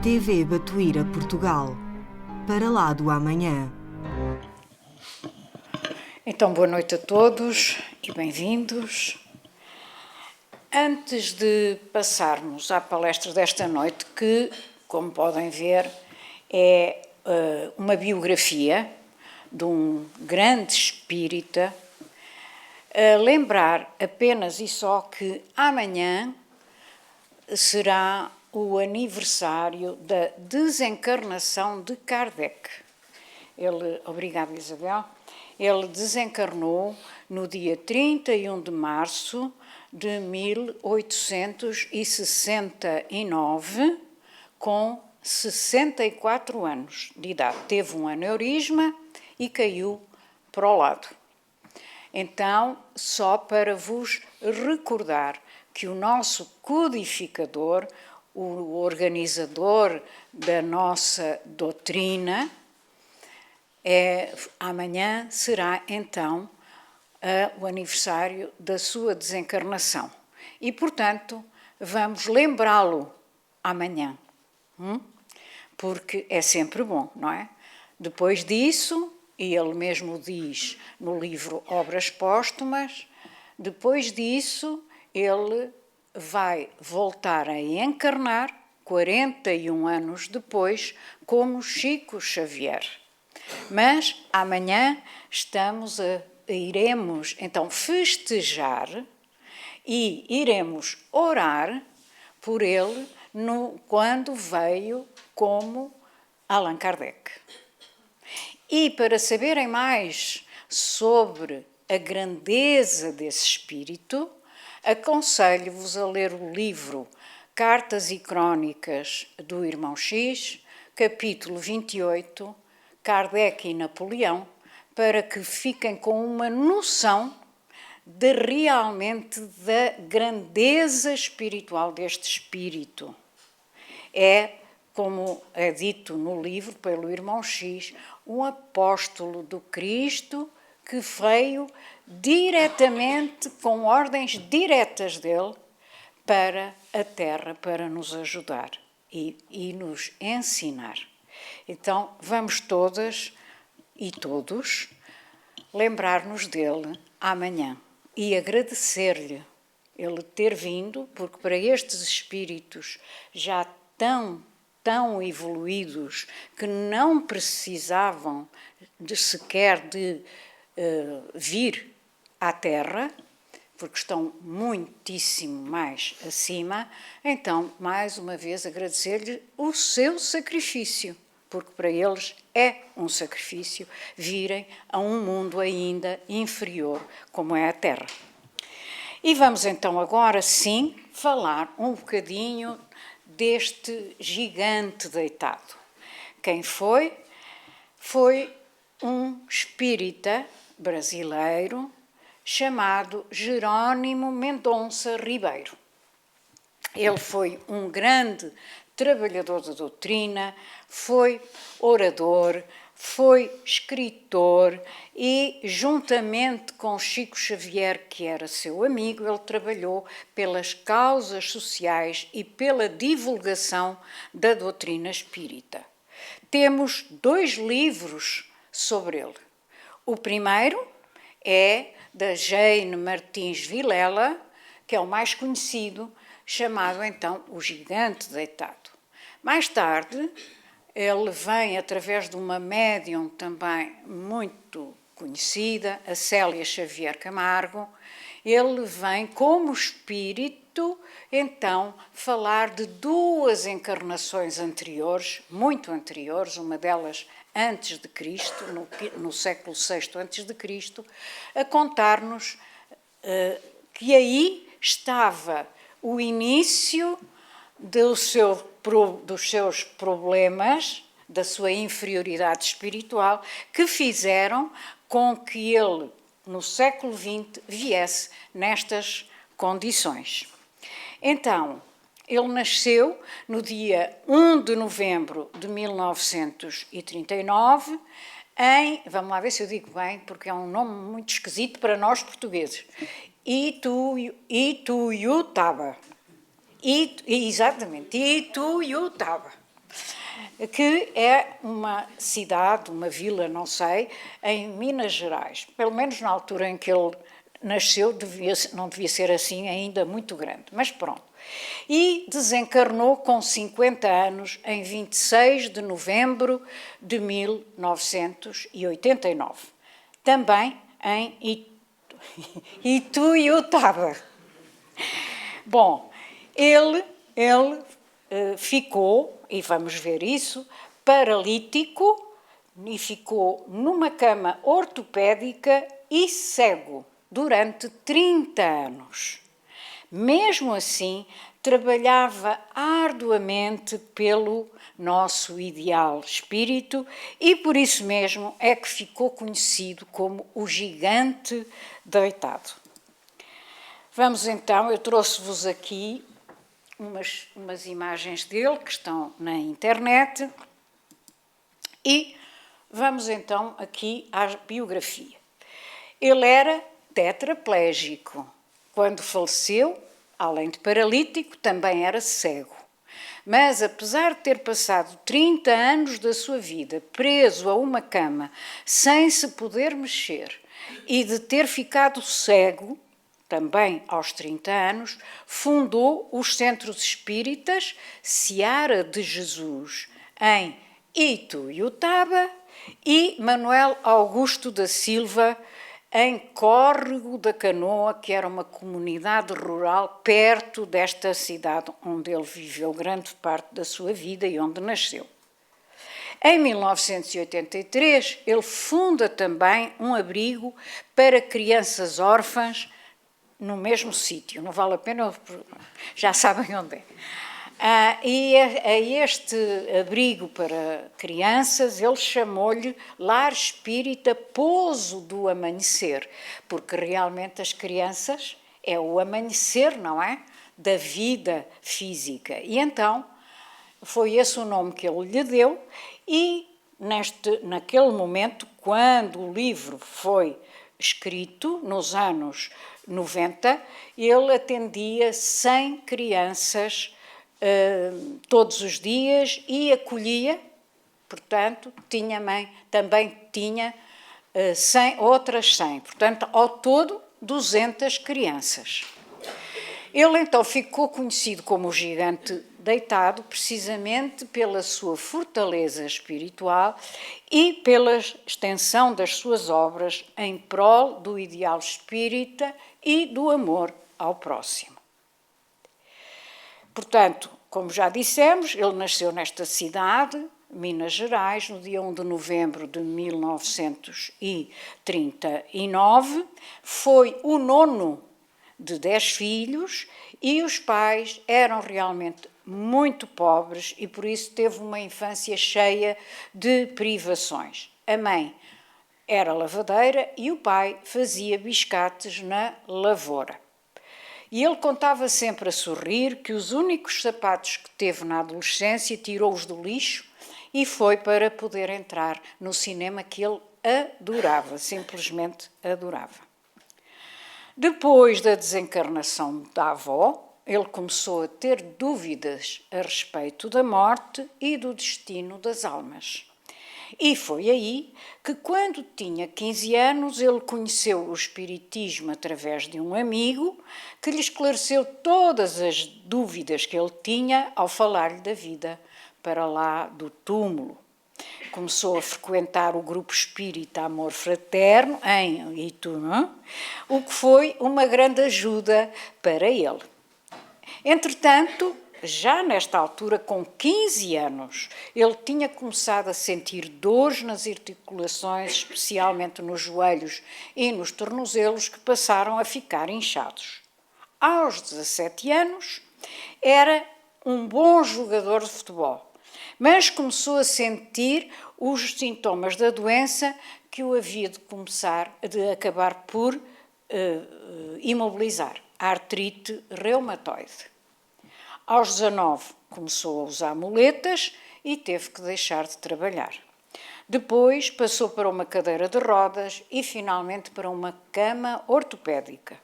TV Batuíra Portugal, para lá do amanhã. Então, boa noite a todos e bem-vindos. Antes de passarmos à palestra desta noite, que, como podem ver, é uma biografia de um grande espírita, lembrar apenas e só que amanhã será o aniversário da desencarnação de Kardec. Obrigada, Isabel. Ele desencarnou no dia 31 de março de 1869, com 64 anos de idade. Teve um aneurisma e caiu para o lado. Então, só para vos recordar que o nosso codificador, o organizador da nossa doutrina, amanhã será então o aniversário da sua desencarnação. E, portanto, vamos lembrá-lo amanhã, porque é sempre bom, não é? Depois disso, e ele mesmo diz no livro Obras Póstumas, depois disso ele vai voltar a encarnar 41 anos depois como Chico Xavier. Mas amanhã iremos então festejar e iremos orar por ele quando veio como Allan Kardec. E para saberem mais sobre a grandeza desse espírito, aconselho-vos a ler o livro Cartas e Crônicas do Irmão X, capítulo 28, Kardec e Napoleão, para que fiquem com uma noção realmente da grandeza espiritual deste espírito. É, como é dito no livro pelo Irmão X, um apóstolo do Cristo que veio diretamente, com ordens diretas dele, para a Terra, para nos ajudar e nos ensinar. Então, vamos todas e todos lembrar-nos dele amanhã e agradecer-lhe ele ter vindo, porque para estes espíritos já tão evoluídos que não precisavam sequer de vir à Terra, porque estão muitíssimo mais acima, então, mais uma vez, agradecer-lhe o seu sacrifício, porque para eles é um sacrifício virem a um mundo ainda inferior, como é a Terra. E vamos então agora, sim, falar um bocadinho deste gigante deitado. Quem foi? Foi um espírita brasileiro chamado Jerônimo Mendonça Ribeiro. Ele foi um grande trabalhador da doutrina, foi orador, foi escritor e, juntamente com Chico Xavier, que era seu amigo, ele trabalhou pelas causas sociais e pela divulgação da doutrina espírita. Temos 2 livros sobre ele. O primeiro é da Jane Martins Vilela, que é o mais conhecido, chamado então O Gigante Deitado. Mais tarde, ele vem através de uma médium também muito conhecida, a Célia Xavier Camargo. Ele vem como espírito, então, falar de 2 encarnações anteriores, muito anteriores, uma delas antes de Cristo, no século VI antes de Cristo, a contar-nos que aí estava o início dos seus problemas, da sua inferioridade espiritual, que fizeram com que ele, no século XX, viesse nestas condições. Então, ele nasceu no dia 1 de novembro de 1939, vamos lá ver se eu digo bem, porque é um nome muito esquisito para nós portugueses, Ituiutaba. Exatamente, Ituiutaba. que é uma cidade, uma vila, não sei, em Minas Gerais. Pelo menos na altura em que ele nasceu, não devia ser assim ainda muito grande, mas pronto. E desencarnou com 50 anos em 26 de novembro de 1989, também em Ituiutaba. Bom, ele ficou, e vamos ver isso, paralítico e ficou numa cama ortopédica e cego durante 30 anos. Mesmo assim, trabalhava arduamente pelo nosso ideal espírito e por isso mesmo é que ficou conhecido como o gigante deitado. Vamos então, eu trouxe-vos aqui umas imagens dele que estão na internet e vamos então aqui à biografia. Ele era tetraplégico. Quando faleceu, além de paralítico, também era cego. Mas, apesar de ter passado 30 anos da sua vida preso a uma cama, sem se poder mexer, e de ter ficado cego, também aos 30 anos, fundou os Centros Espíritas Seara de Jesus, em Ituiutaba, e Manuel Augusto da Silva, em Córrego da Canoa, que era uma comunidade rural perto desta cidade onde ele viveu grande parte da sua vida e onde nasceu. Em 1983, ele funda também um abrigo para crianças órfãs no mesmo sítio, não vale a pena, já sabem onde é. E a este abrigo para crianças ele chamou-lhe Lar Espírita Pouso do Amanhecer, porque realmente as crianças é o amanhecer, não é? Da vida física. E então foi esse o nome que ele lhe deu e naquele momento, quando o livro foi escrito, nos anos 90, ele atendia 100 crianças todos os dias e acolhia, portanto, também tinha 100, outras 100, portanto, ao todo 200 crianças. Ele então ficou conhecido como o gigante deitado precisamente pela sua fortaleza espiritual e pela extensão das suas obras em prol do ideal espírita e do amor ao próximo. Portanto, como já dissemos, ele nasceu nesta cidade, Minas Gerais, no dia 1 de novembro de 1939, foi o nono de 10 filhos e os pais eram realmente muito pobres e por isso teve uma infância cheia de privações. A mãe era lavadeira e o pai fazia biscates na lavoura. E ele contava sempre a sorrir que os únicos sapatos que teve na adolescência tirou-os do lixo e foi para poder entrar no cinema que ele adorava, simplesmente adorava. Depois da desencarnação da avó, ele começou a ter dúvidas a respeito da morte e do destino das almas. E foi aí que, quando tinha 15 anos, ele conheceu o Espiritismo através de um amigo que lhe esclareceu todas as dúvidas que ele tinha ao falar-lhe da vida para lá do túmulo. Começou a frequentar o grupo espírita Amor Fraterno, em Itu, o que foi uma grande ajuda para ele. Entretanto, já nesta altura, com 15 anos, ele tinha começado a sentir dores nas articulações, especialmente nos joelhos e nos tornozelos, que passaram a ficar inchados. Aos 17 anos, era um bom jogador de futebol, mas começou a sentir os sintomas da doença que o havia de acabar por imobilizar, a artrite reumatoide. Aos 19 começou a usar muletas e teve que deixar de trabalhar. Depois passou para uma cadeira de rodas e finalmente para uma cama ortopédica.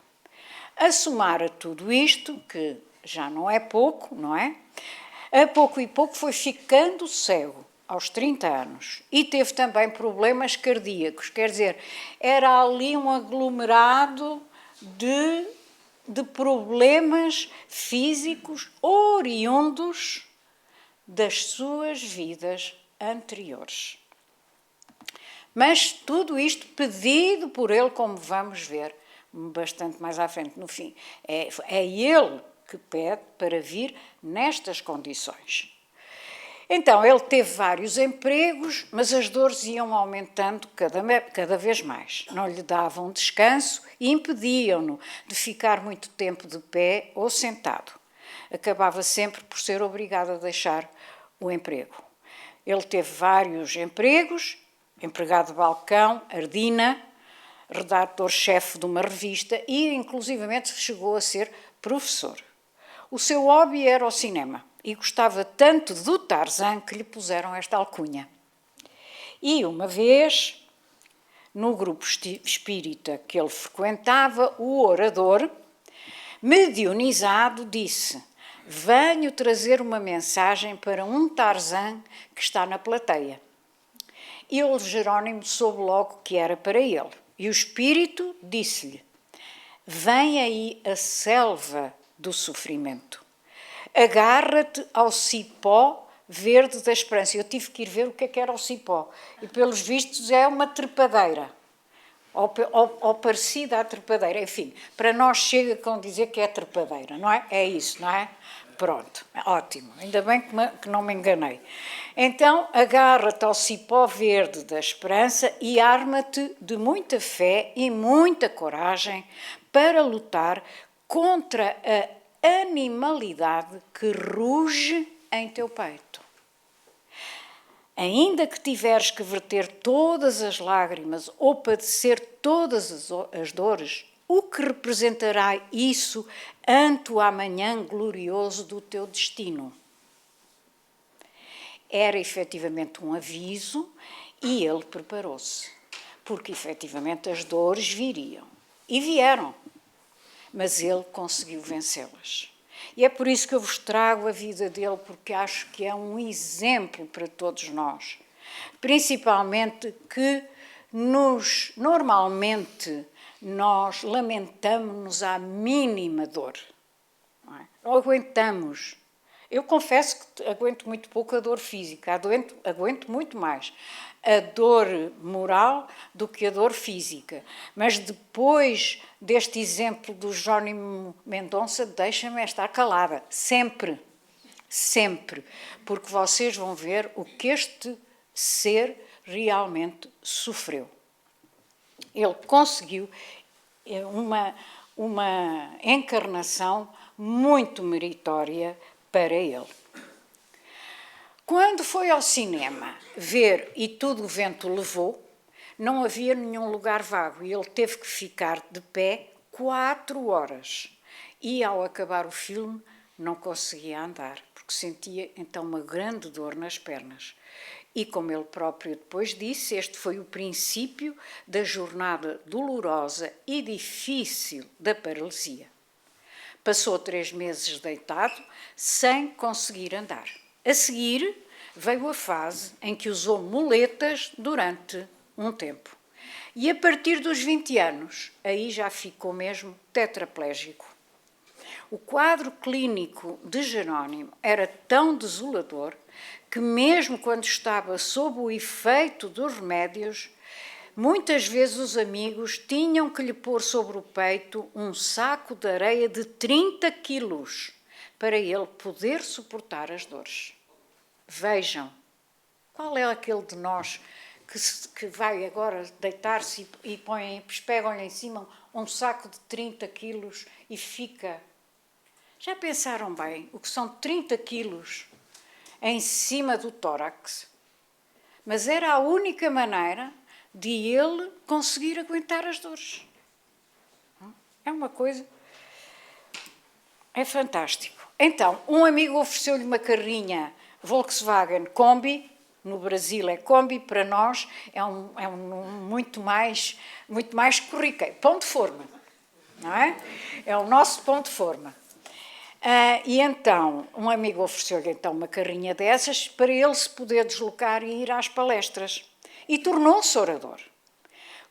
A somar a tudo isto, que já não é pouco, não é? A pouco e pouco foi ficando cego, aos 30 anos, e teve também problemas cardíacos, quer dizer, era ali um aglomerado de problemas físicos oriundos das suas vidas anteriores. Mas tudo isto pedido por ele, como vamos ver bastante mais à frente no fim. É ele que pede para vir nestas condições. Então, ele teve vários empregos, mas as dores iam aumentando cada vez mais. Não lhe davam descanso e impediam-no de ficar muito tempo de pé ou sentado. Acabava sempre por ser obrigado a deixar o emprego. Ele teve vários empregos, empregado de balcão, ardina, redator-chefe de uma revista e, inclusivamente, chegou a ser professor. O seu hobby era o cinema e gostava tanto do Tarzan que lhe puseram esta alcunha. E uma vez, no grupo espírita que ele frequentava, o orador, mediunizado, disse: venho trazer uma mensagem para um Tarzan que está na plateia. E o Jerónimo soube logo que era para ele. E o espírito disse-lhe: vem aí a selva do sofrimento. Agarra-te ao cipó verde da esperança. Eu tive que ir ver o que era o cipó. E, pelos vistos, é uma trepadeira. Ou parecida à trepadeira. Enfim, para nós chega com dizer que é trepadeira, não é? É isso, não é? Pronto, ótimo. Ainda bem que não me enganei. Então, agarra-te ao cipó verde da esperança e arma-te de muita fé e muita coragem para lutar contra a animalidade que ruge em teu peito. Ainda que tiveres que verter todas as lágrimas ou padecer todas as dores, o que representará isso ante o amanhã glorioso do teu destino? Era efetivamente um aviso e ele preparou-se, porque efetivamente as dores viriam. E vieram. Mas ele conseguiu vencê-las. E é por isso que eu vos trago a vida dele, porque acho que é um exemplo para todos nós. Principalmente que normalmente nós lamentamos-nos à mínima dor. Não aguentamos. Eu confesso que aguento muito pouco a dor física, aguento muito mais a dor moral do que a dor física. Mas depois deste exemplo do Jerónimo Mendonça, deixa-me estar calada, sempre, porque vocês vão ver o que este ser realmente sofreu. Ele conseguiu uma encarnação muito meritória para ele. Quando foi ao cinema ver E Tudo o Vento Levou, não havia nenhum lugar vago e ele teve que ficar de pé 4 horas. E ao acabar o filme não conseguia andar, porque sentia então uma grande dor nas pernas. E como ele próprio depois disse, este foi o princípio da jornada dolorosa e difícil da paralisia. Passou 3 meses deitado, sem conseguir andar. A seguir, veio a fase em que usou muletas durante um tempo. E a partir dos 20 anos, aí já ficou mesmo tetraplégico. O quadro clínico de Jerónimo era tão desolador que mesmo quando estava sob o efeito dos remédios, muitas vezes os amigos tinham que lhe pôr sobre o peito um saco de areia de 30 quilos para ele poder suportar as dores. Vejam, qual é aquele de nós que vai agora deitar-se e pegam-lhe em cima um saco de 30 quilos e fica... Já pensaram bem o que são 30 quilos em cima do tórax? Mas era a única maneira de ele conseguir aguentar as dores. É uma coisa... É fantástico. Então, um amigo ofereceu-lhe uma carrinha Volkswagen Kombi, no Brasil é Kombi, para nós é muito mais corriqueiro. Pão de forma, não é? É o nosso pão de forma. E então, um amigo ofereceu-lhe então uma carrinha dessas para ele se poder deslocar e ir às palestras. E tornou-se orador.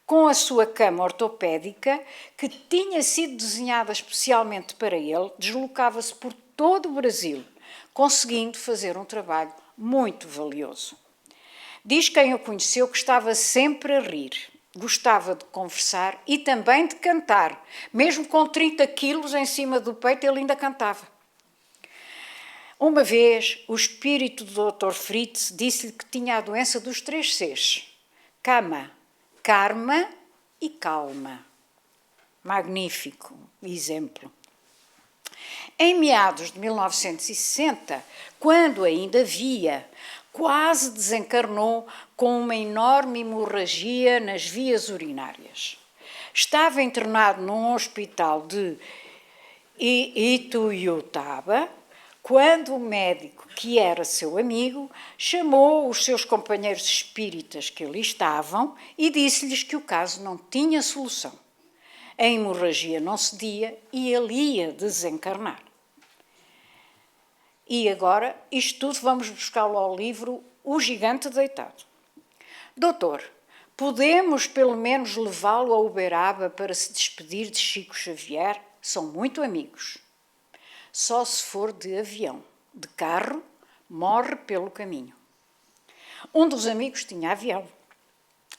Com a sua cama ortopédica, que tinha sido desenhada especialmente para ele, deslocava-se por todo o Brasil, conseguindo fazer um trabalho muito valioso. Diz quem o conheceu que estava sempre a rir, gostava de conversar e também de cantar. Mesmo com 30 quilos em cima do peito, ele ainda cantava. Uma vez, o espírito do Dr. Fritz disse-lhe que tinha a doença dos 3 Cs. Cama, karma e calma. Magnífico exemplo. Em meados de 1960, quando ainda via, quase desencarnou com uma enorme hemorragia nas vias urinárias. Estava internado num hospital de Ituiutaba, quando o médico, que era seu amigo, chamou os seus companheiros espíritas que ali estavam e disse-lhes que o caso não tinha solução. A hemorragia não cedia e ele ia desencarnar. E agora, isto tudo vamos buscá-lo ao livro O Gigante Deitado. Doutor, podemos pelo menos levá-lo a Uberaba para se despedir de Chico Xavier? São muito amigos. Só se for de avião. De carro, morre pelo caminho. Um dos amigos tinha avião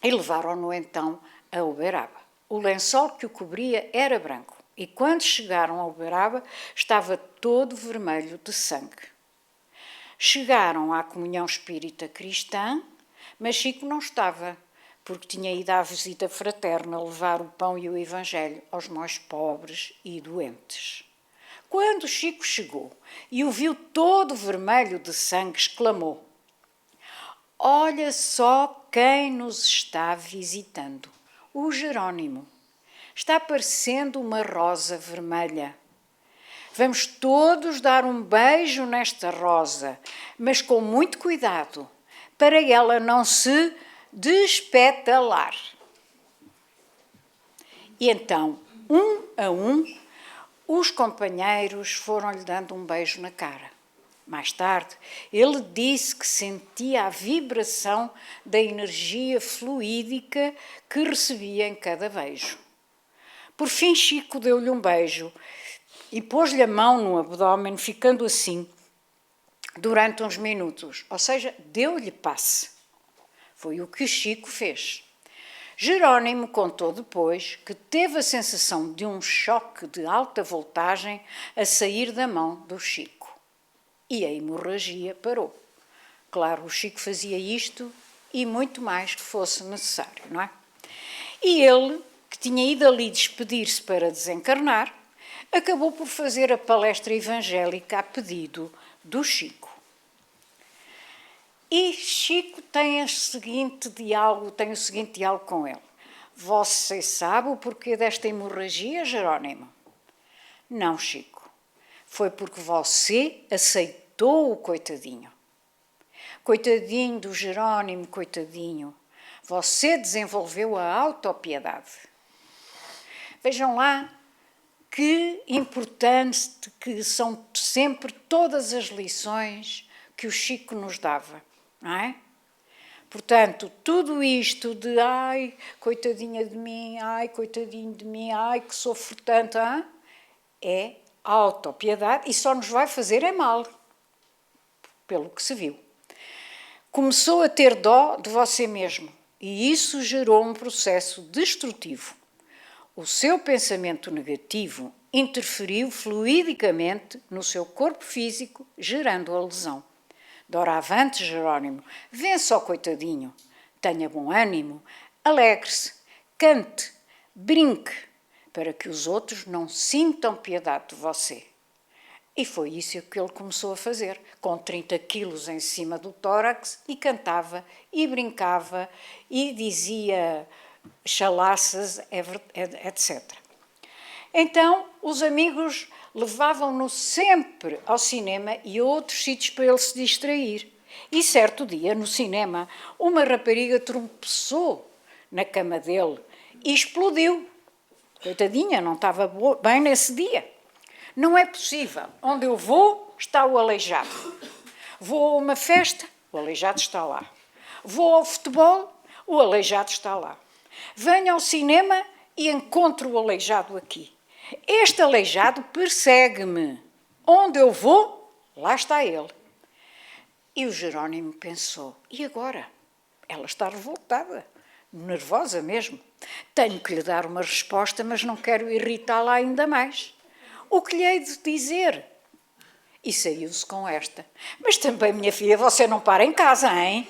e levaram-no então a Uberaba. O lençol que o cobria era branco e quando chegaram a Uberaba estava todo vermelho de sangue. Chegaram à comunhão espírita cristã, mas Chico não estava, porque tinha ido à visita fraterna levar o pão e o evangelho aos mais pobres e doentes. Quando Chico chegou e o viu todo vermelho de sangue, exclamou: olha só quem nos está visitando, o Jerônimo. Está parecendo uma rosa vermelha. Vamos todos dar um beijo nesta rosa, mas com muito cuidado, para ela não se despetalar. E então, um a um, os companheiros foram-lhe dando um beijo na cara. Mais tarde, ele disse que sentia a vibração da energia fluídica que recebia em cada beijo. Por fim, Chico deu-lhe um beijo e pôs-lhe a mão no abdômen, ficando assim durante uns minutos. Ou seja, deu-lhe passe. Foi o que Chico fez. Jerônimo contou depois que teve a sensação de um choque de alta voltagem a sair da mão do Chico. E a hemorragia parou. Claro, o Chico fazia isto e muito mais que fosse necessário, não é? E ele, que tinha ido ali despedir-se para desencarnar, acabou por fazer a palestra evangélica a pedido do Chico. E Chico tem o seguinte diálogo com ele. Você sabe o porquê desta hemorragia, Jerônimo? Não, Chico. Foi porque você aceitou o coitadinho. Coitadinho do Jerônimo, coitadinho. Você desenvolveu a autopiedade. Vejam lá que importante que são sempre todas as lições que o Chico nos dava, não é? Portanto, tudo isto de ai, coitadinha de mim, ai, coitadinho de mim, ai, que sofro tanto, é autopiedade e só nos vai fazer é mal, pelo que se viu. Começou a ter dó de você mesmo e isso gerou um processo destrutivo. O seu pensamento negativo interferiu fluidicamente no seu corpo físico, gerando a lesão. Doravante, Jerônimo, vença o coitadinho, tenha bom ânimo, alegre-se, cante, brinque, para que os outros não sintam piedade de você. E foi isso que ele começou a fazer, com 30 quilos em cima do tórax, e cantava, e brincava, e dizia chalaças, etc. Então, os amigos levavam-no sempre ao cinema e a outros sítios para ele se distrair. E certo dia, no cinema, uma rapariga tropeçou na cama dele e explodiu. Coitadinha, não estava bem nesse dia. Não é possível. Onde eu vou, está o aleijado. Vou a uma festa, o aleijado está lá. Vou ao futebol, o aleijado está lá. Venho ao cinema e encontro o aleijado aqui. Este aleijado persegue-me. Onde eu vou, lá está ele. E o Jerónimo pensou, e agora? Ela está revoltada, nervosa mesmo. Tenho que lhe dar uma resposta, mas não quero irritá-la ainda mais. O que lhe hei de dizer? E saiu-se com esta. Mas também, minha filha, você não para em casa, hein?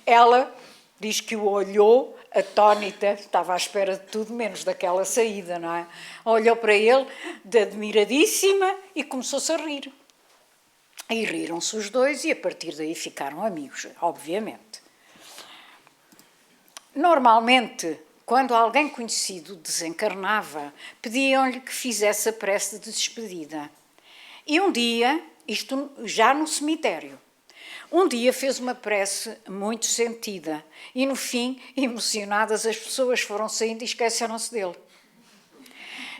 Ela diz que o olhou, atónita, estava à espera de tudo menos daquela saída, não é? Olhou para ele, de admiradíssima, e começou-se a rir. E riram-se os dois e a partir daí ficaram amigos, obviamente. Normalmente, quando alguém conhecido desencarnava, pediam-lhe que fizesse a prece de despedida. E um dia, isto já no cemitério, um dia fez uma prece muito sentida e, no fim, emocionadas, as pessoas foram saindo e esqueceram-se dele.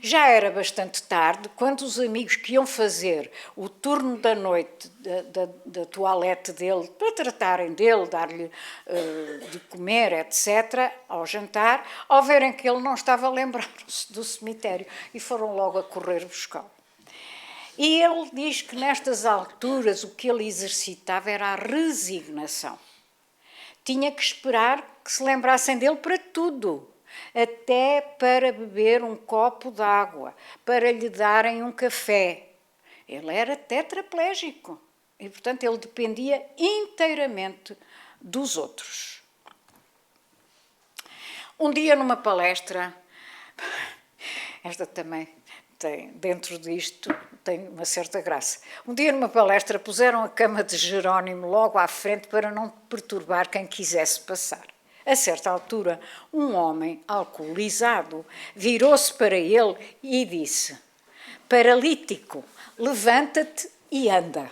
Já era bastante tarde, quando os amigos que iam fazer o turno da noite da toalete dele, para tratarem dele, dar-lhe de comer, etc., ao jantar, ao verem que ele não estava a lembrar-se do cemitério e foram logo a correr buscá-lo. E ele diz que nestas alturas o que ele exercitava era a resignação. Tinha que esperar que se lembrassem dele para tudo. Até para beber um copo de água, para lhe darem um café. Ele era tetraplégico e, portanto, ele dependia inteiramente dos outros. Um dia, numa palestra, esta também tem, dentro disto, tem uma certa graça. Um dia, numa palestra, puseram a cama de Jerónimo logo à frente para não perturbar quem quisesse passar. A certa altura, um homem alcoolizado virou-se para ele e disse: paralítico, levanta-te e anda.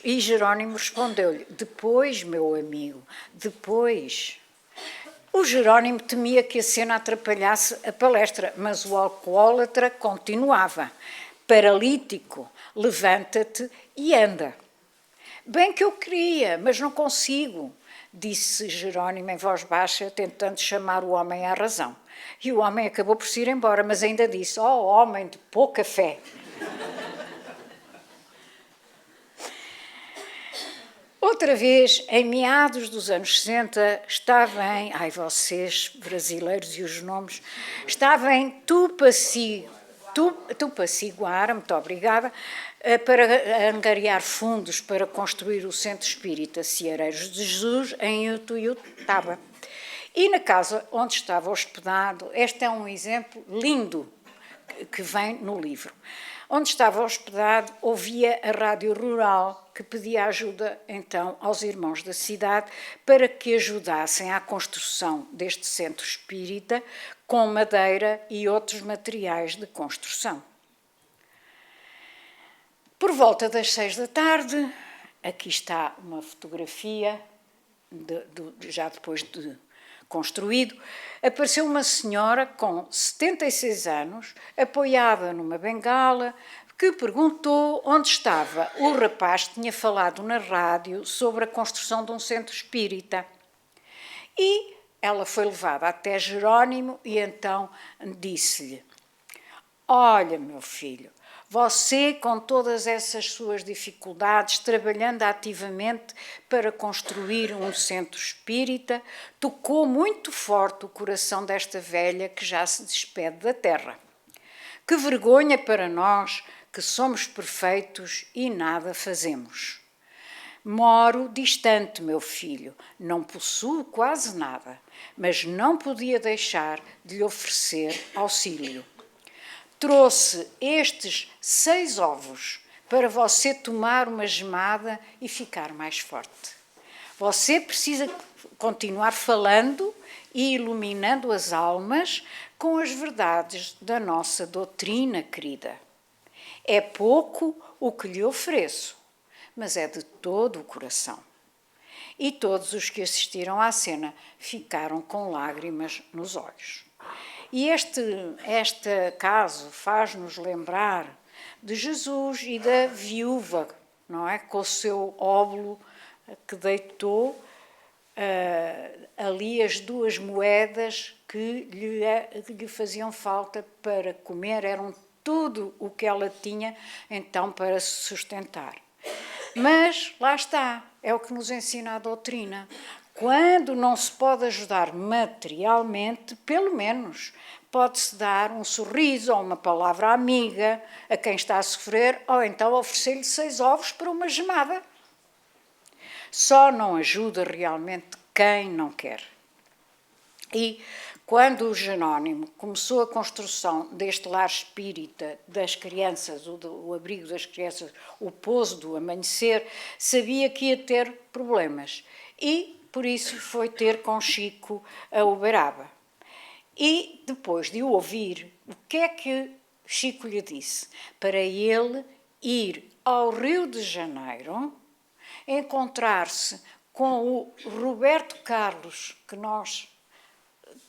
E Jerónimo respondeu-lhe: depois, meu amigo, depois. O Jerónimo temia que a cena atrapalhasse a palestra, mas o alcoólatra continuava: paralítico, levanta-te e anda. Bem que eu queria, mas não consigo, disse Jerónimo em voz baixa, tentando chamar o homem à razão. E o homem acabou por se ir embora, mas ainda disse: ó homem de pouca fé. Outra vez, em meados dos anos 60, estava em... Ai, vocês, brasileiros e os nomes... Estava em Tupaciguara, muito obrigada, para angariar fundos para construir o Centro Espírita Ceareiros de Jesus em Utuiutaba. E na casa onde estava hospedado, este é um exemplo lindo que vem no livro. Onde estava hospedado, ouvia a rádio rural que pedia ajuda, então, aos irmãos da cidade para que ajudassem à construção deste centro espírita com madeira e outros materiais de construção. Por volta das 6 da tarde, aqui está uma fotografia, já depois de construído, apareceu uma senhora com 76 anos, apoiada numa bengala, que perguntou onde estava o rapaz que tinha falado na rádio sobre a construção de um centro espírita. E ela foi levada até Jerónimo e então disse-lhe: olha, meu filho, você, com todas essas suas dificuldades, trabalhando ativamente para construir um centro espírita, tocou muito forte o coração desta velha que já se despede da terra. Que vergonha para nós que somos perfeitos e nada fazemos. Moro distante, meu filho, não possuo quase nada, mas não podia deixar de lhe oferecer auxílio. Trouxe estes 6 ovos para você tomar uma gemada e ficar mais forte. Você precisa continuar falando e iluminando as almas com as verdades da nossa doutrina querida. É pouco o que lhe ofereço, mas é de todo o coração. E todos os que assistiram à cena ficaram com lágrimas nos olhos. E este caso faz-nos lembrar de Jesus e da viúva, não é? Com o seu óbolo que deitou ali as 2 moedas que lhe faziam falta para comer, eram tudo o que ela tinha então para se sustentar. Mas lá está, é o que nos ensina a doutrina. Quando não se pode ajudar materialmente, pelo menos pode-se dar um sorriso ou uma palavra amiga a quem está a sofrer, ou então oferecer-lhe 6 ovos para uma gemada. Só não ajuda realmente quem não quer. E quando o Jerónimo começou a construção deste lar espírita das crianças, o abrigo das crianças, o pouso do amanhecer, sabia que ia ter problemas. E, por isso, foi ter com Chico a Uberaba. E, depois de o ouvir, o que é que Chico lhe disse? Para ele ir ao Rio de Janeiro, encontrar-se com o Roberto Carlos, que nós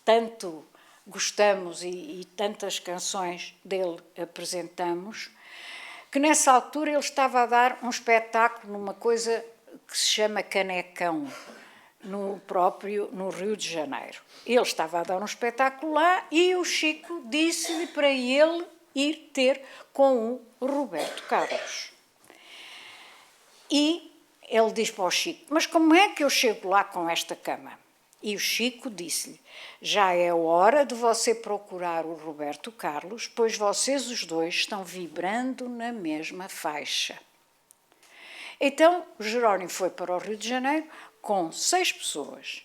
tanto gostamos e tantas canções dele apresentamos, que nessa altura ele estava a dar um espetáculo numa coisa que se chama Canecão, no Rio de Janeiro. Ele estava a dar um espetáculo lá e o Chico disse-lhe para ele ir ter com o Roberto Carlos. E ele diz para o Chico, mas como é que eu chego lá com esta cama? E o Chico disse-lhe, já é hora de você procurar o Roberto Carlos, pois vocês os 2 estão vibrando na mesma faixa. Então, o Jerónimo foi para o Rio de Janeiro com 6 pessoas.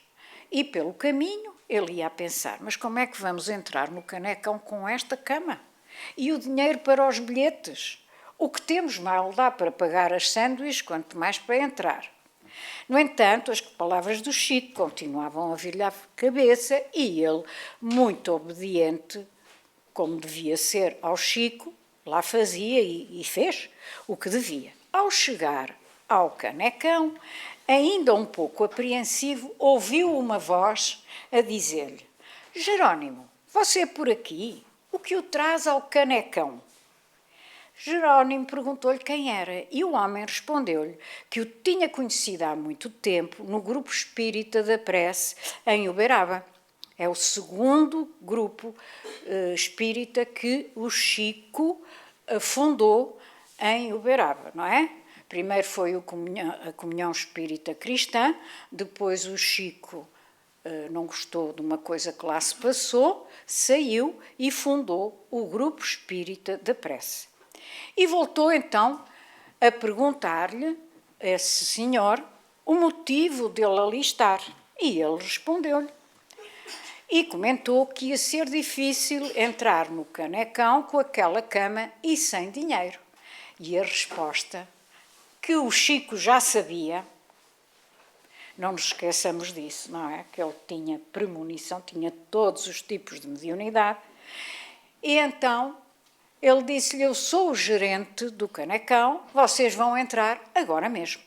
E pelo caminho ele ia a pensar, mas como é que vamos entrar no Canecão com esta cama? E o dinheiro para os bilhetes? O que temos mal dá para pagar as sanduíches, quanto mais para entrar. No entanto, as palavras do Chico continuavam a vir-lhe à cabeça e ele, muito obediente, como devia ser ao Chico, lá fazia e fez o que devia. Ao chegar ao Canecão, ainda um pouco apreensivo, ouviu uma voz a dizer-lhe, Jerónimo, você é por aqui? O que o traz ao Canecão? Jerónimo perguntou-lhe quem era e o homem respondeu-lhe que o tinha conhecido há muito tempo no grupo espírita da Prece em Uberaba. É o segundo grupo espírita que o Chico fundou em Uberaba, não é? Primeiro foi a Comunhão Espírita Cristã, depois o Chico não gostou de uma coisa que lá se passou, saiu e fundou o grupo espírita da Prece. E voltou então a perguntar-lhe, esse senhor, o motivo dele ali estar. E ele respondeu-lhe. E comentou que ia ser difícil entrar no Canecão com aquela cama e sem dinheiro. E a resposta, que o Chico já sabia, não nos esqueçamos disso, não é? Que ele tinha premonição, tinha todos os tipos de mediunidade. E então ele disse-lhe, eu sou o gerente do Canecão, vocês vão entrar agora mesmo.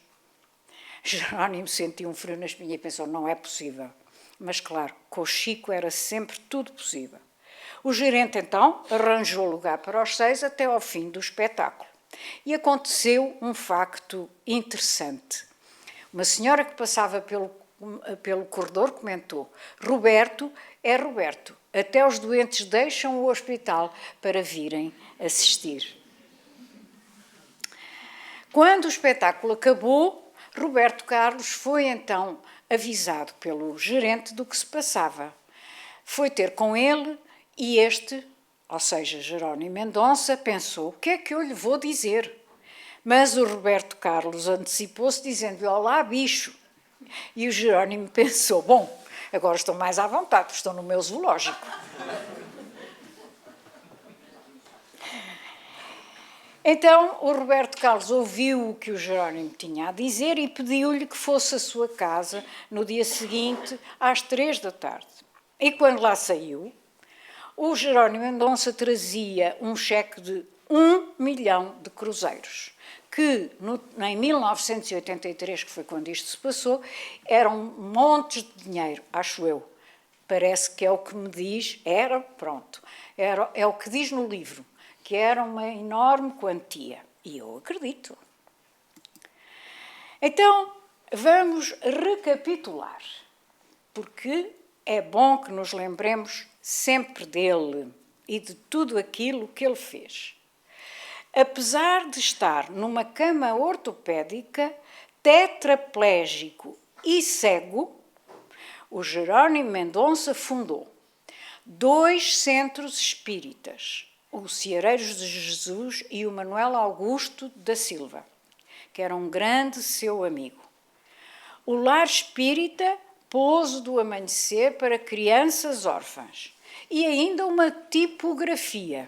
Jerónimo sentiu um frio na espinha e pensou, não é possível. Mas claro, com o Chico era sempre tudo possível. O gerente então arranjou lugar para os 6 até ao fim do espetáculo. E aconteceu um facto interessante. Uma senhora que passava pelo corredor comentou, Roberto é Roberto. Até os doentes deixam o hospital para virem assistir. Quando o espetáculo acabou, Roberto Carlos foi então avisado pelo gerente do que se passava. Foi ter com ele e este, ou seja, Jerónimo Mendonça, pensou, o que é que eu lhe vou dizer? Mas o Roberto Carlos antecipou-se dizendo-lhe, olá, bicho. E o Jerónimo pensou, bom, agora estou mais à vontade, estou no meu zoológico. Então, o Roberto Carlos ouviu o que o Jerónimo tinha a dizer e pediu-lhe que fosse à sua casa no dia seguinte, às 3 da tarde. E quando lá saiu, o Jerónimo Mendonça trazia um cheque de 1 milhão de cruzeiros, que em 1983, que foi quando isto se passou, eram montes de dinheiro, acho eu. Parece que é o que me diz, é o que diz no livro, que era uma enorme quantia. E eu acredito. Então, vamos recapitular, porque é bom que nos lembremos sempre dele e de tudo aquilo que ele fez. Apesar de estar numa cama ortopédica, tetraplégico e cego, o Jerónimo Mendonça fundou 2 centros espíritas, o Ceareiros de Jesus e o Manuel Augusto da Silva, que era um grande seu amigo. O Lar Espírita Pouso do Amanhecer para crianças órfãs e ainda uma tipografia.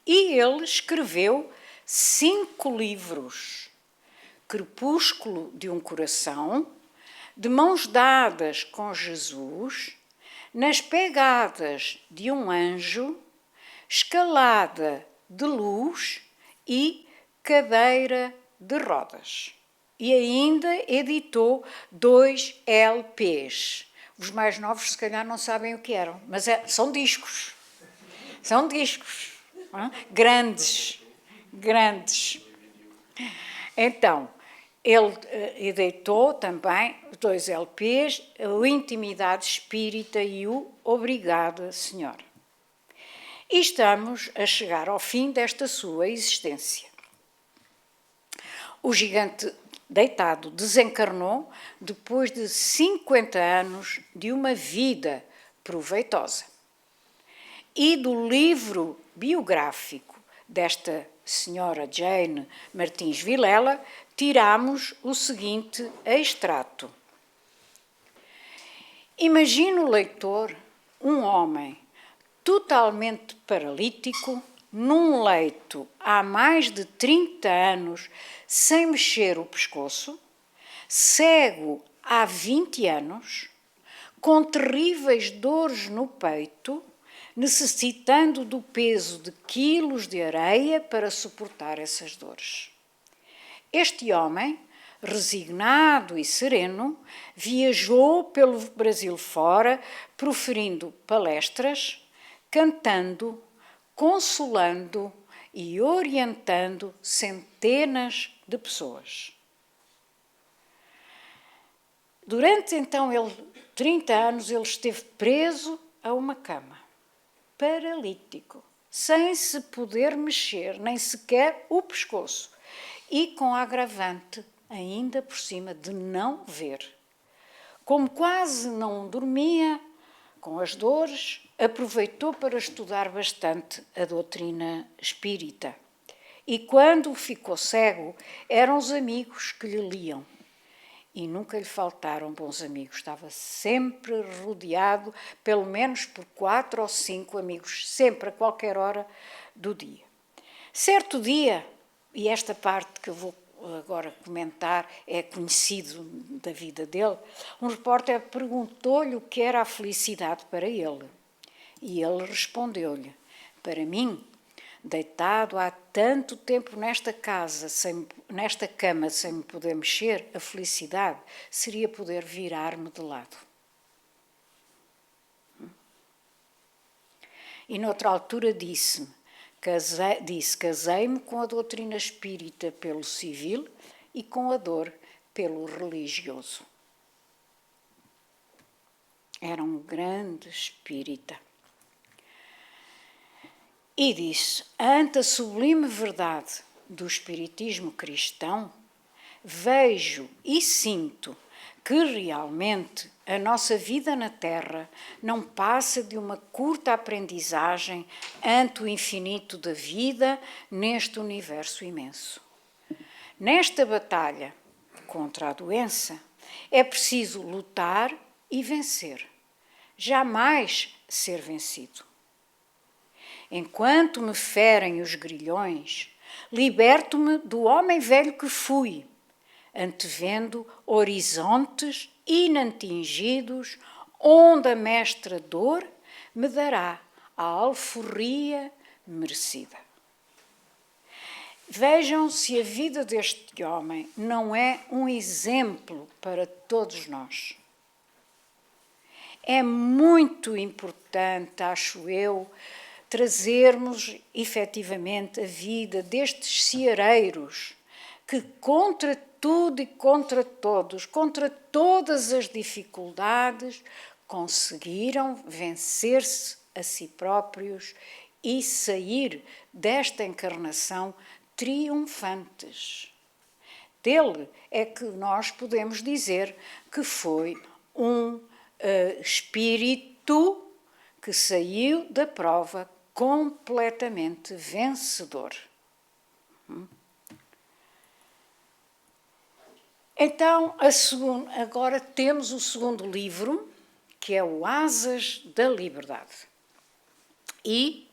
E ele escreveu 5 livros: Crepúsculo de um Coração, De Mãos Dadas com Jesus, Nas Pegadas de um Anjo, Escalada de Luz e Cadeira de Rodas. E ainda editou 2 LPs. Os mais novos, se calhar, não sabem o que eram, mas são discos. São discos. Grandes. Então, ele editou também 2 LPs, o Intimidade Espírita e o Obrigada, Senhora. E estamos a chegar ao fim desta sua existência. O gigante deitado desencarnou depois de 50 anos de uma vida proveitosa. E do livro biográfico desta senhora Jane Martins Vilela, tiramos o seguinte extrato. Imagina o leitor um homem totalmente paralítico, num leito há mais de 30 anos, sem mexer o pescoço, cego há 20 anos, com terríveis dores no peito, necessitando do peso de quilos de areia para suportar essas dores. Este homem, resignado e sereno, viajou pelo Brasil fora, proferindo palestras, cantando, consolando e orientando centenas de pessoas. Durante, então, 30 anos, ele esteve preso a uma cama, paralítico, sem se poder mexer, nem sequer o pescoço, e com a agravante, ainda por cima, de não ver. Como quase não dormia, com as dores, aproveitou para estudar bastante a doutrina espírita. E quando ficou cego, eram os amigos que lhe liam. E nunca lhe faltaram bons amigos. Estava sempre rodeado, pelo menos por 4 ou 5 amigos, sempre, a qualquer hora do dia. Certo dia, e esta parte que eu vou agora comentar é conhecido da vida dele, um repórter perguntou-lhe o que era a felicidade para ele. E ele respondeu-lhe: para mim, deitado há tanto tempo nesta cama sem me poder mexer, a felicidade seria poder virar-me de lado. E noutra altura disse: casei-me com a doutrina espírita pelo civil e com a dor pelo religioso. Era um grande espírita. E disse: ante a sublime verdade do espiritismo cristão, vejo e sinto que realmente a nossa vida na Terra não passa de uma curta aprendizagem ante o infinito da vida neste universo imenso. Nesta batalha contra a doença é preciso lutar e vencer, jamais ser vencido. Enquanto me ferem os grilhões, liberto-me do homem velho que fui, antevendo horizontes inatingidos, onde a mestra dor me dará a alforria merecida. Vejam se a vida deste homem não é um exemplo para todos nós. é muito importante, acho eu, trazermos efetivamente a vida destes seareiros que contra tudo e contra todos, contra todas as dificuldades, conseguiram vencer-se a si próprios e sair desta encarnação triunfantes. Dele é que nós podemos dizer que foi um espírito que saiu da prova completamente vencedor. Então, agora temos o segundo livro, que é o Asas da Liberdade. E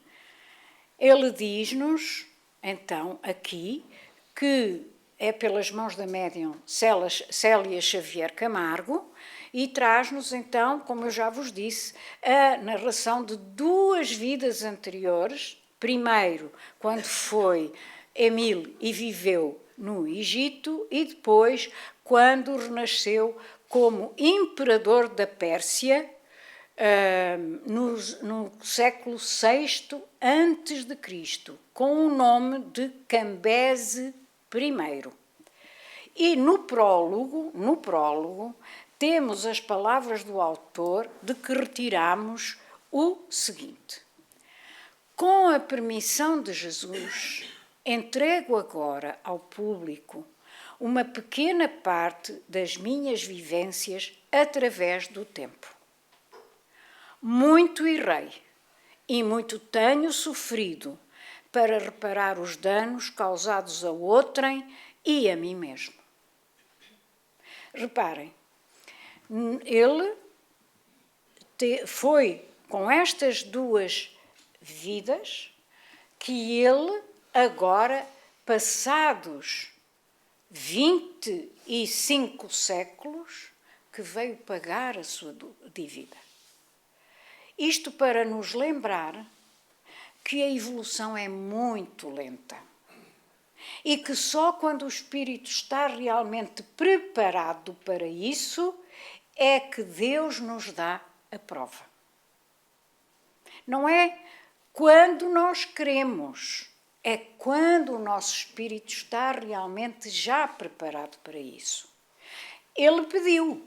ele diz-nos, então, aqui, que é pelas mãos da médium Célia Xavier Camargo, e traz-nos, então, como eu já vos disse, a narração de 2 vidas anteriores. Primeiro, quando foi Emile e viveu no Egito, e depois, quando renasceu como imperador da Pérsia, no século VI a.C., com o nome de Cambese I. E no prólogo, temos as palavras do autor, de que retiramos o seguinte: com a permissão de Jesus, entrego agora ao público uma pequena parte das minhas vivências através do tempo. Muito errei e muito tenho sofrido para reparar os danos causados a outrem e a mim mesmo. Reparem, ele foi com estas 2 vidas que ele agora, passados 25 séculos, que veio pagar a sua dívida. Isto para nos lembrar que a evolução é muito lenta e que só quando o espírito está realmente preparado para isso é que Deus nos dá a prova. Não é quando nós queremos, é quando o nosso espírito está realmente já preparado para isso. Ele pediu,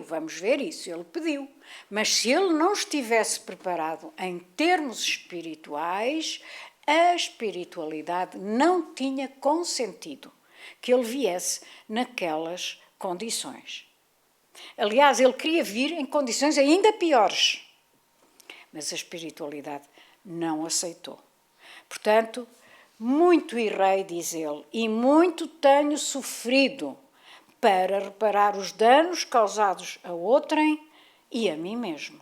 vamos ver isso, ele pediu. Mas se ele não estivesse preparado em termos espirituais, a espiritualidade não tinha consentido que ele viesse naquelas condições. Aliás, ele queria vir em condições ainda piores, mas a espiritualidade não aceitou. Portanto, muito errei, diz ele, e muito tenho sofrido para reparar os danos causados a outrem e a mim mesmo.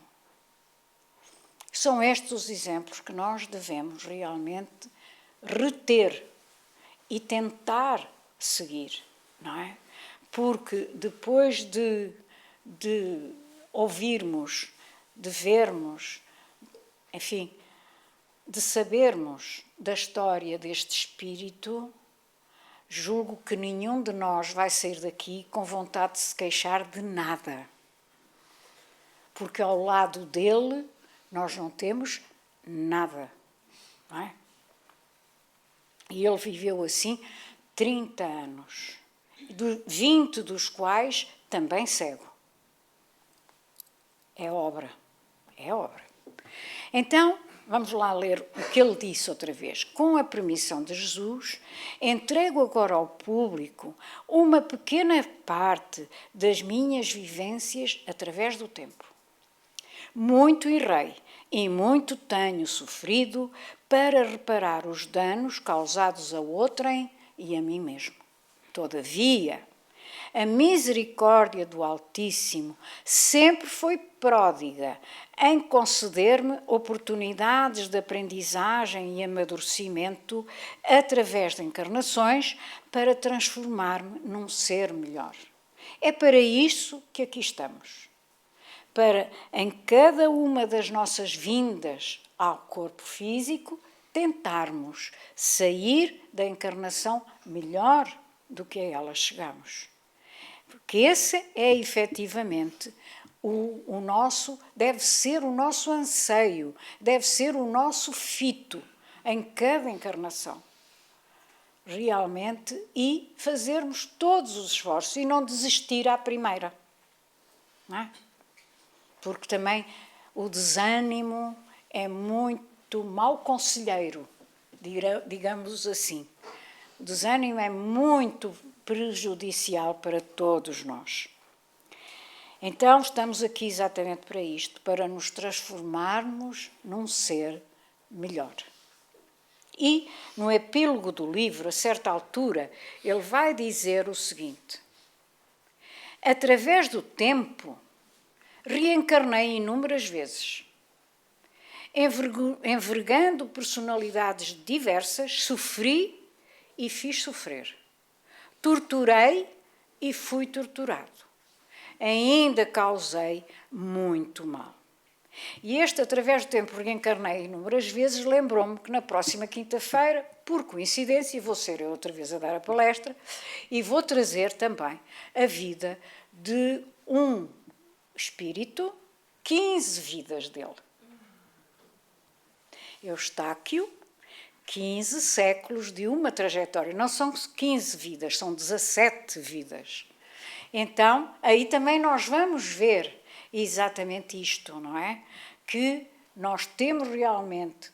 São estes os exemplos que nós devemos realmente reter e tentar seguir, não é? Porque depois de ouvirmos, de vermos, enfim, de sabermos da história deste espírito, julgo que nenhum de nós vai sair daqui com vontade de se queixar de nada. Porque ao lado dele nós não temos nada, não é? E ele viveu assim 30 anos, 20 dos quais também cego. É obra. Então, vamos lá ler o que ele disse outra vez. Com a permissão de Jesus, entrego agora ao público uma pequena parte das minhas vivências através do tempo. Muito errei e muito tenho sofrido para reparar os danos causados a outrem e a mim mesmo. Todavia, a misericórdia do Altíssimo sempre foi pródiga em conceder-me oportunidades de aprendizagem e amadurecimento através de encarnações para transformar-me num ser melhor. É para isso que aqui estamos. Para, em cada uma das nossas vindas ao corpo físico, tentarmos sair da encarnação melhor do que a ela chegamos. Porque esse é efetivamente o nosso, deve ser o nosso anseio, deve ser o nosso fito em cada encarnação. Realmente, e fazermos todos os esforços e não desistir à primeira. Não é? Porque também o desânimo é muito mau conselheiro, digamos assim. O desânimo é muito prejudicial para todos nós. Então, estamos aqui exatamente para isto, para nos transformarmos num ser melhor. E, no epílogo do livro, a certa altura, ele vai dizer o seguinte: através do tempo, reencarnei inúmeras vezes, envergando personalidades diversas, sofri e fiz sofrer. Torturei e fui torturado. Ainda causei muito mal. E este, através do tempo, reencarnei inúmeras vezes, lembrou-me que na próxima quinta-feira, por coincidência, vou ser eu outra vez a dar a palestra, e vou trazer também a vida de um espírito, 15 vidas dele. Eustáquio, 15 séculos de uma trajetória. Não são 15 vidas, são 17 vidas. Então, aí também nós vamos ver exatamente isto, não é? Que nós temos realmente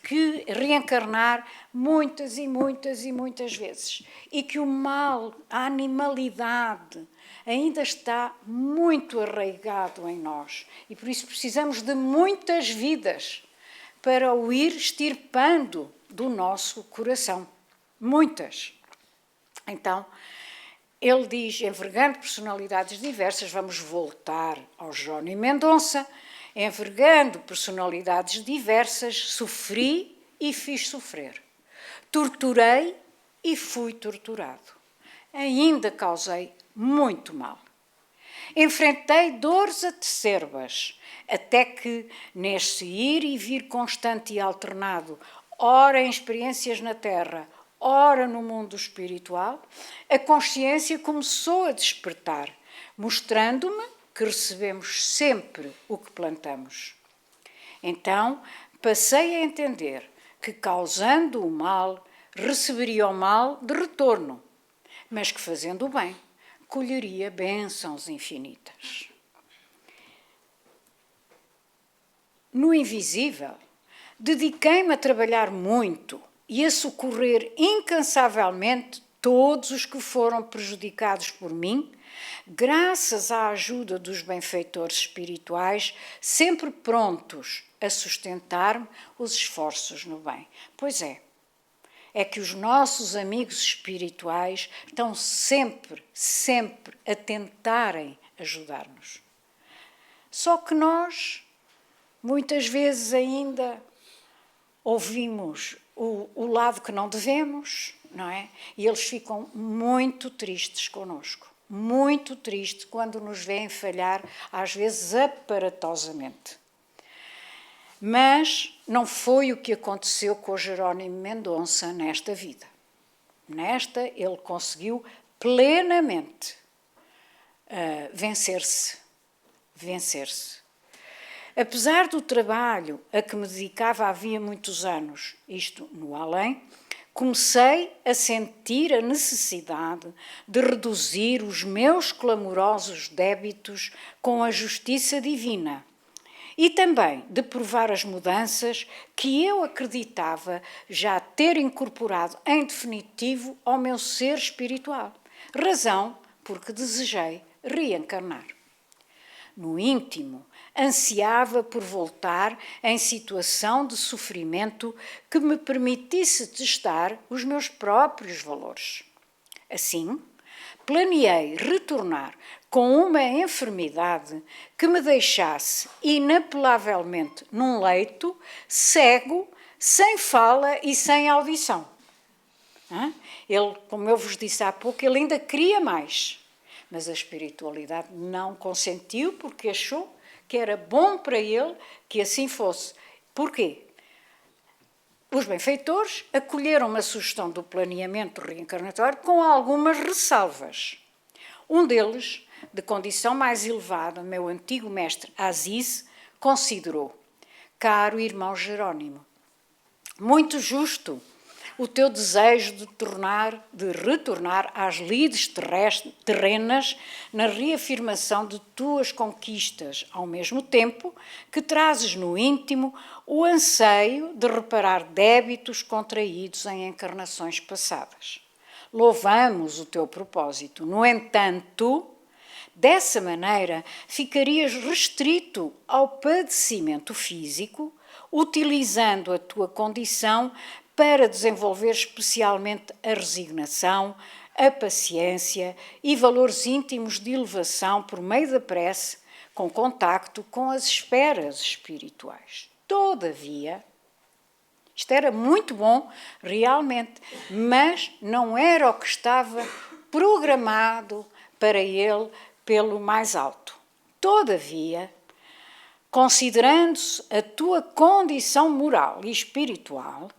que reencarnar muitas e muitas e muitas vezes. E que o mal, a animalidade, ainda está muito arraigado em nós. E por isso precisamos de muitas vidas para o ir extirpando do nosso coração. Muitas. Então, ele diz, envergando personalidades diversas, vamos voltar ao Jerónimo Mendonça, envergando personalidades diversas, sofri e fiz sofrer. Torturei e fui torturado. Ainda causei muito mal. Enfrentei dores acerbas, até que, nesse ir e vir constante e alternado, ora em experiências na Terra, ora no mundo espiritual, a consciência começou a despertar, mostrando-me que recebemos sempre o que plantamos. Então, passei a entender que, causando o mal, receberia o mal de retorno, mas que, fazendo o bem, colheria bênçãos infinitas. No invisível, dediquei-me a trabalhar muito e a socorrer incansavelmente todos os que foram prejudicados por mim, graças à ajuda dos benfeitores espirituais, sempre prontos a sustentar-me os esforços no bem. Pois é que os nossos amigos espirituais estão sempre, sempre a tentarem ajudar-nos. Só que nós, muitas vezes ainda, ouvimos o lado que não devemos, não é? E eles ficam muito tristes connosco, muito tristes quando nos veem falhar, às vezes aparatosamente. Mas não foi o que aconteceu com o Jerónimo Mendonça nesta vida. Nesta, ele conseguiu plenamente vencer-se. Apesar do trabalho a que me dedicava havia muitos anos, isto no além, comecei a sentir a necessidade de reduzir os meus clamorosos débitos com a justiça divina e também de provar as mudanças que eu acreditava já ter incorporado em definitivo ao meu ser espiritual, razão porque desejei reencarnar. No íntimo, ansiava por voltar em situação de sofrimento que me permitisse testar os meus próprios valores. Assim, planeei retornar com uma enfermidade que me deixasse inapelavelmente num leito, cego, sem fala e sem audição. Ele, como eu vos disse há pouco, ele ainda queria mais, mas a espiritualidade não consentiu porque achou que era bom para ele que assim fosse. Porquê? Os benfeitores acolheram uma sugestão do planeamento reencarnatório com algumas ressalvas. Um deles de condição mais elevada, meu antigo mestre Aziz, considerou: caro irmão Jerónimo, muito justo o teu desejo de retornar às lides terrenas na reafirmação de tuas conquistas, ao mesmo tempo que trazes no íntimo o anseio de reparar débitos contraídos em encarnações passadas. Louvamos o teu propósito. No entanto, dessa maneira ficarias restrito ao padecimento físico, utilizando a tua condição para desenvolver especialmente a resignação, a paciência e valores íntimos de elevação por meio da prece, com contacto com as esferas espirituais. Todavia, isto era muito bom, realmente, mas não era o que estava programado para ele pelo mais alto. Todavia, considerando-se a tua condição moral e espiritual,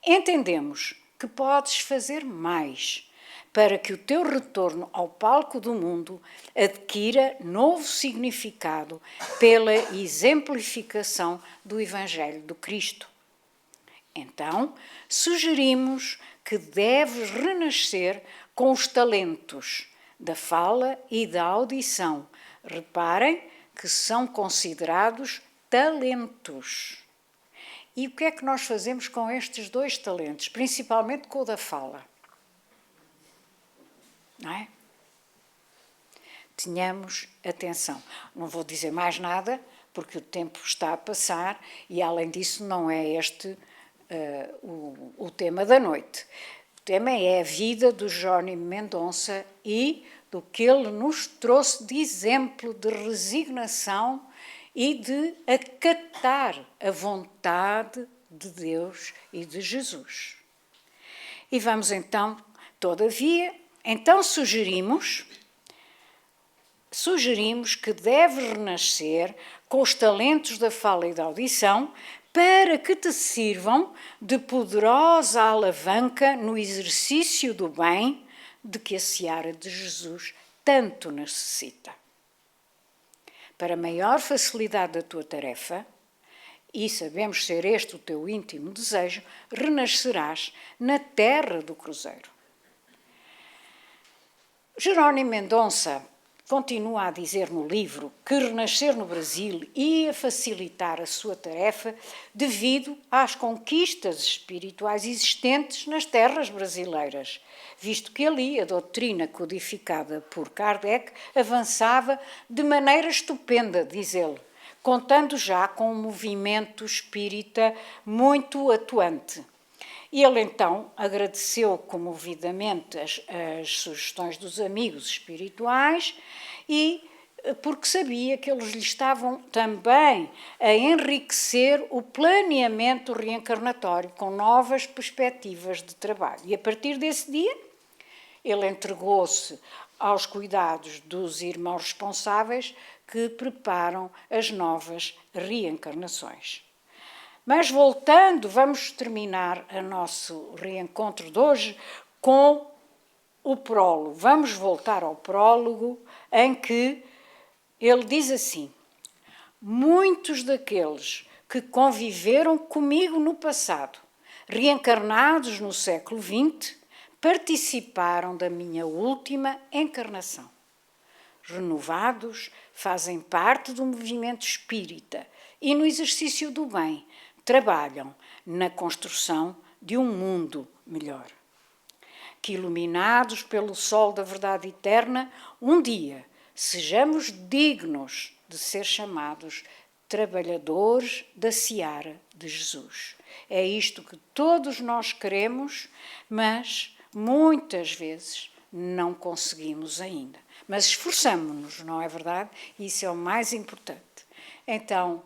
entendemos que podes fazer mais para que o teu retorno ao palco do mundo adquira novo significado pela exemplificação do Evangelho do Cristo. Então, sugerimos que deves renascer com os talentos da fala e da audição. Reparem que são considerados talentos. E o que é que nós fazemos com estes dois talentos, principalmente com o da fala? Não é? Tenhamos atenção. Não vou dizer mais nada, porque o tempo está a passar e, além disso, não é este o tema da noite. O tema é a vida do Jerónimo Mendonça e do que ele nos trouxe de exemplo de resignação e de acatar a vontade de Deus e de Jesus. E vamos então, todavia, sugerimos que deve renascer com os talentos da fala e da audição para que te sirvam de poderosa alavanca no exercício do bem de que a seara de Jesus tanto necessita. Para maior facilidade da tua tarefa, e sabemos ser este o teu íntimo desejo, renascerás na terra do Cruzeiro. Jerónimo Mendonça continua a dizer no livro que renascer no Brasil ia facilitar a sua tarefa devido às conquistas espirituais existentes nas terras brasileiras, visto que ali a doutrina codificada por Kardec avançava de maneira estupenda, diz ele, contando já com um movimento espírita muito atuante. E ele então agradeceu comovidamente as sugestões dos amigos espirituais e porque sabia que eles lhe estavam também a enriquecer o planeamento reencarnatório com novas perspectivas de trabalho. E a partir desse dia, ele entregou-se aos cuidados dos irmãos responsáveis que preparam as novas reencarnações. Mas voltando, vamos terminar o nosso reencontro de hoje com o prólogo. Vamos voltar ao prólogo em que ele diz assim: muitos daqueles que conviveram comigo no passado, reencarnados no século XX, participaram da minha última encarnação. Renovados, fazem parte do movimento espírita e no exercício do bem, trabalham na construção de um mundo melhor. Que, iluminados pelo sol da verdade eterna, um dia sejamos dignos de ser chamados trabalhadores da seara de Jesus. É isto que todos nós queremos, mas muitas vezes não conseguimos ainda. Mas esforçamo-nos, não é verdade? Isso é o mais importante. Então,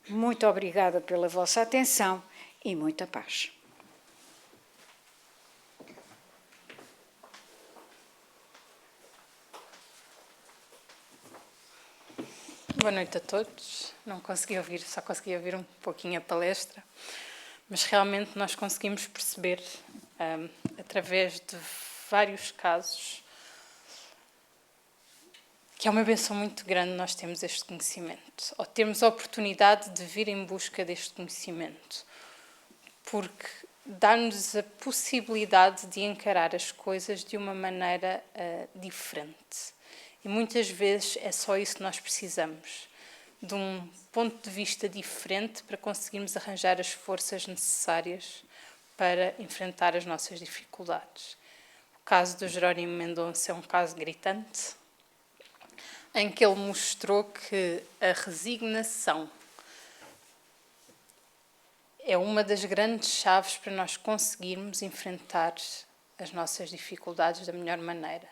muito obrigada pela vossa atenção e muita paz. Boa noite a todos. Não consegui ouvir, só consegui ouvir um pouquinho a palestra, mas realmente nós conseguimos perceber, através de vários casos, que é uma bênção muito grande nós termos este conhecimento, ou termos a oportunidade de vir em busca deste conhecimento, porque dá-nos a possibilidade de encarar as coisas de uma maneira diferente. E muitas vezes é só isso que nós precisamos, de um ponto de vista diferente para conseguirmos arranjar as forças necessárias para enfrentar as nossas dificuldades. O caso do Jerónimo Mendonça é um caso gritante, em que ele mostrou que a resignação é uma das grandes chaves para nós conseguirmos enfrentar as nossas dificuldades da melhor maneira.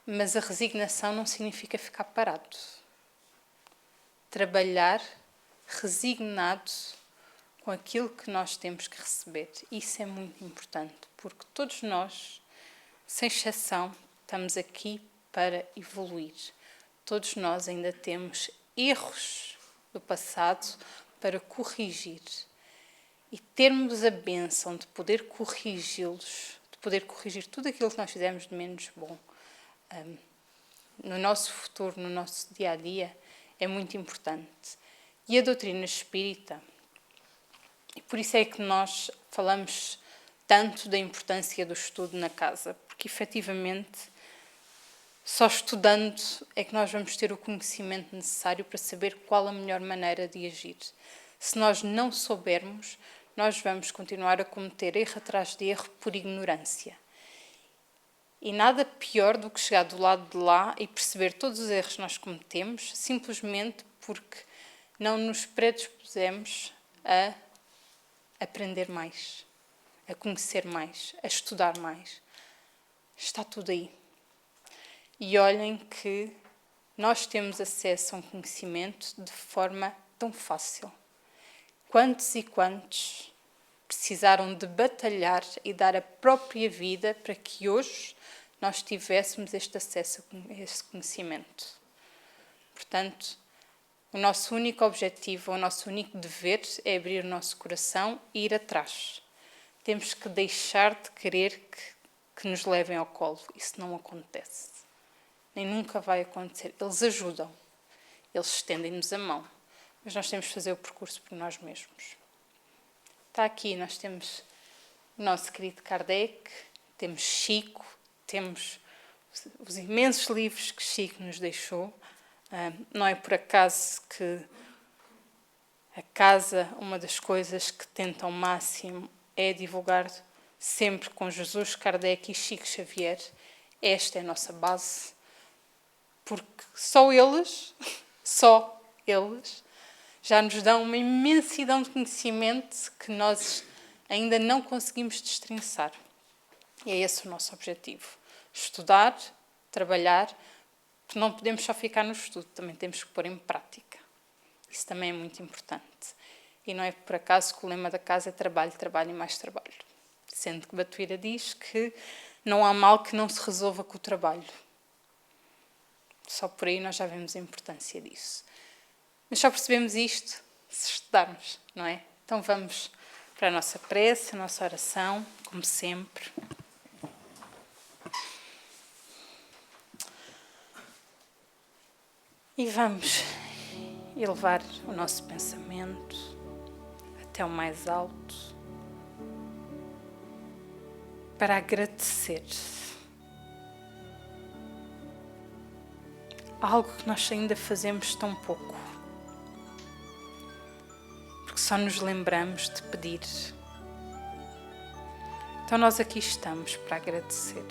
Mas a resignação não significa ficar parado. Trabalhar resignado com aquilo que nós temos que receber. Isso é muito importante, porque todos nós, sem exceção, estamos aqui para evoluir. Todos nós ainda temos erros do passado para corrigir. E termos a bênção de poder corrigi-los, de poder corrigir tudo aquilo que nós fizemos de menos bom no nosso futuro, no nosso dia-a-dia, é muito importante. E a doutrina espírita, e por isso é que nós falamos tanto da importância do estudo na casa, porque efetivamente só estudando é que nós vamos ter o conhecimento necessário para saber qual a melhor maneira de agir. Se nós não soubermos, nós vamos continuar a cometer erro atrás de erro por ignorância. E nada pior do que chegar do lado de lá e perceber todos os erros que nós cometemos, simplesmente porque não nos predispusemos a aprender mais, a conhecer mais, a estudar mais. Está tudo aí. E olhem que nós temos acesso a um conhecimento de forma tão fácil. Quantos e quantos precisaram de batalhar e dar a própria vida para que hoje nós tivéssemos este acesso a este conhecimento. Portanto, o nosso único objetivo, o nosso único dever é abrir o nosso coração e ir atrás. Temos que deixar de querer que nos levem ao colo. Isso não acontece. Nem nunca vai acontecer. Eles ajudam. Eles estendem-nos a mão. Mas nós temos que fazer o percurso por nós mesmos. Está aqui, nós temos o nosso querido Kardec, temos Chico, temos os imensos livros que Chico nos deixou. Não é por acaso que a casa, uma das coisas que tenta ao máximo é divulgar sempre com Jesus, Kardec e Chico Xavier. Esta é a nossa base. Porque só eles, já nos dão uma imensidão de conhecimento que nós ainda não conseguimos destrinçar. E é esse o nosso objetivo. Estudar, trabalhar, porque não podemos só ficar no estudo, também temos que pôr em prática. Isso também é muito importante. E não é por acaso que o lema da casa é trabalho, trabalho e mais trabalho. Sendo que Batuíra diz que não há mal que não se resolva com o trabalho. Só por aí nós já vemos a importância disso. Mas só percebemos isto se estudarmos, não é? Então vamos para a nossa prece, a nossa oração, como sempre. E vamos elevar o nosso pensamento até o mais alto para agradecer algo que nós ainda fazemos tão pouco, porque só nos lembramos de pedir. Então nós aqui estamos para agradecer.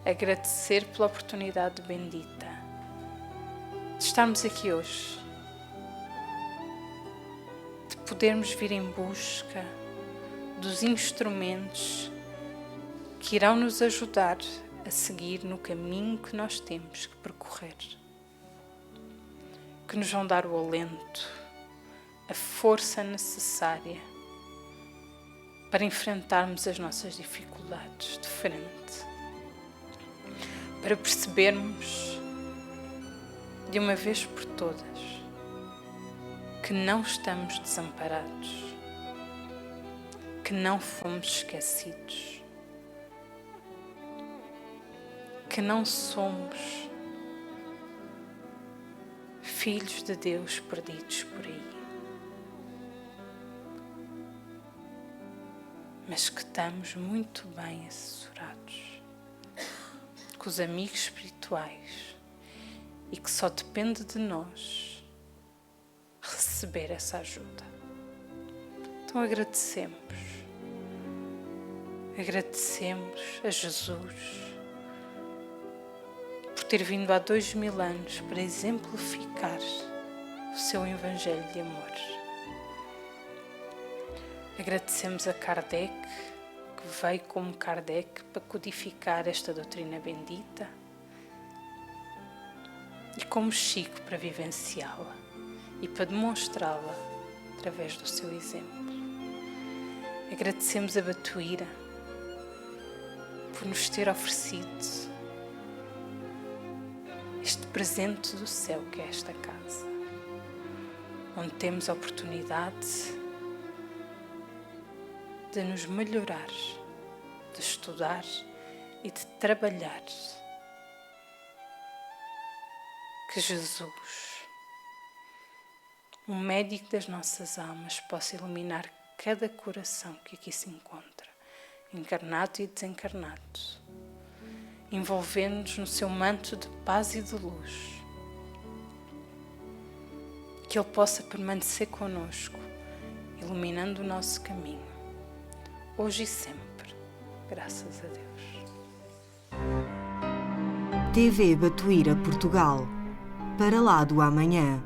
Agradecer pela oportunidade bendita de estarmos aqui hoje, de podermos vir em busca dos instrumentos que irão nos ajudar a seguir no caminho que nós temos que percorrer, que nos vão dar o alento, a força necessária para enfrentarmos as nossas dificuldades de frente, para percebermos de uma vez por todas que não estamos desamparados, que não fomos esquecidos, que não somos filhos de Deus perdidos por aí, mas que estamos muito bem assessorados, com os amigos espirituais, e que só depende de nós receber essa ajuda. Então agradecemos a Jesus por ter vindo há 2000 anos para exemplificar o seu Evangelho de amor. Agradecemos a Kardec, que veio como Kardec para codificar esta doutrina bendita, e como Chico para vivenciá-la e para demonstrá-la através do seu exemplo. Agradecemos a Batuíra por nos ter oferecido este presente do céu que é esta casa, onde temos a oportunidade de nos melhorar, de estudar e de trabalhar. Que Jesus, o médico das nossas almas, possa iluminar cada coração que aqui se encontra, encarnado e desencarnado, envolvendo-nos no seu manto de paz e de luz. Que Ele possa permanecer conosco, iluminando o nosso caminho, hoje e sempre, graças a Deus. TV Batuíra Portugal. Para lá do amanhã.